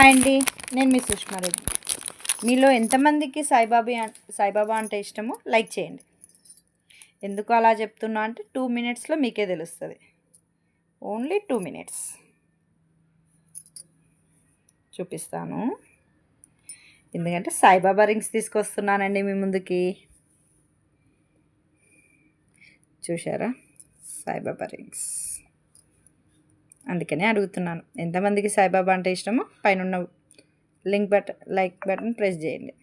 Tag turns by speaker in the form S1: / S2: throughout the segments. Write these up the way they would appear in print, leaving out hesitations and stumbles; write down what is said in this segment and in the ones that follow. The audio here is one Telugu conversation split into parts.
S1: హాయ్ అండి, నేను మీ సుష్మారెడ్డి. మీలో ఎంతమందికి సాయిబాబా అంటే ఇష్టమో లైక్ చేయండి. ఎందుకు అలా చెప్తున్నా అంటే 2 మినిట్స్లో మీకే తెలుస్తుంది. ఓన్లీ 2 మినిట్స్ చూపిస్తాను. ఎందుకంటే సాయిబాబా రింగ్స్ తీసుకొస్తున్నానండి మీ ముందుకి. చూసారా, సాయిబాబా రింగ్స్. అందుకనే అడుగుతున్నాను, ఎంతమందికి సాయిబాబా అంటే ఇష్టమో పైన లైక్ బటన్ ప్రెస్ చేయండి.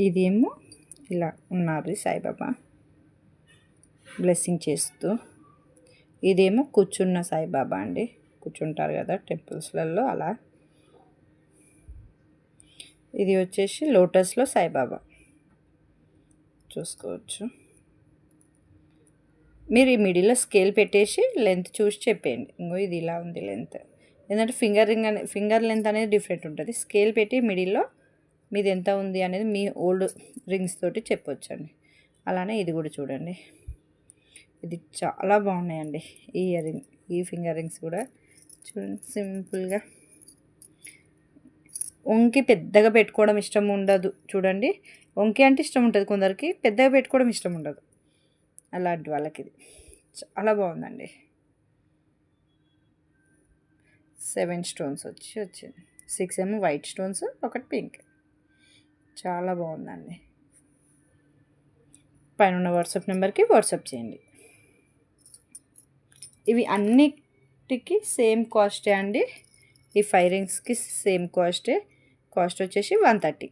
S1: ఇదేమో ఇలా ఉన్నారు సాయిబాబా బ్లెస్సింగ్ చేస్తూ. ఇదేమో కూర్చున్న సాయిబాబా అండి, కూర్చుంటారు కదా టెంపుల్స్లలో అలా. ఇది వచ్చేసి లోటస్లో సాయిబాబా చూసుకోవచ్చు. మీరు ఈ మిడిల్లో స్కేల్ పెట్టేసి లెంత్ చూసి చెప్పేయండి. ఇంకో ఇది ఇలా ఉంది లెంత్. ఎందుకంటే ఫింగర్ లెంత్ అనేది డిఫరెంట్ ఉంటుంది. స్కేల్ పెట్టి మిడిల్లో మీది ఎంత ఉంది అనేది మీ ఓల్డ్ రింగ్స్ తోటి చెప్పొచ్చండి. అలానే ఇది కూడా చూడండి, ఇది చాలా బాగున్నాయండి. ఈ ఫింగర్ రింగ్స్ కూడా చూడండి, సింపుల్గా. వంకి పెద్దగా పెట్టుకోవడం ఇష్టం ఉండదు చూడండి. వంకి అంటే ఇష్టం ఉంటుంది కొందరికి, పెద్దగా పెట్టుకోవడం ఇష్టం ఉండదు. అలాంటి వాళ్ళకి ఇది చాలా బాగుందండి. 7 స్టోన్స్ వచ్చింది. 6 ఏమో వైట్ స్టోన్స్, 1 పింక్. చాలా బాగుందండి. పైన వాట్సాప్ నెంబర్కి వాట్సాప్ చేయండి. ఇవి అన్నిటికీ సేమ్ కాస్టే అండి. ఈ 5 రింగ్స్కి సేమ్ కాస్ట్ వచ్చేసి 130.